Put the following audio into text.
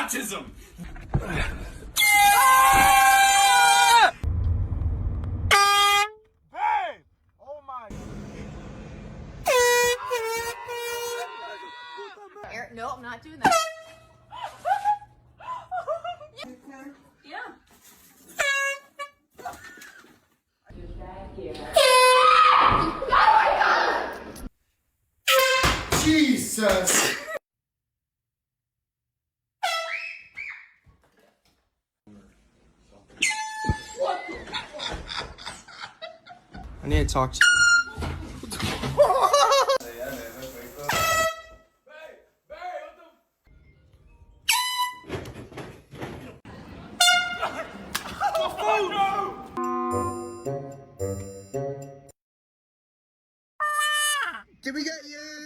autism. No, I'm not doing that. Yeah. Jesus! I need to talk to you. Did we get you?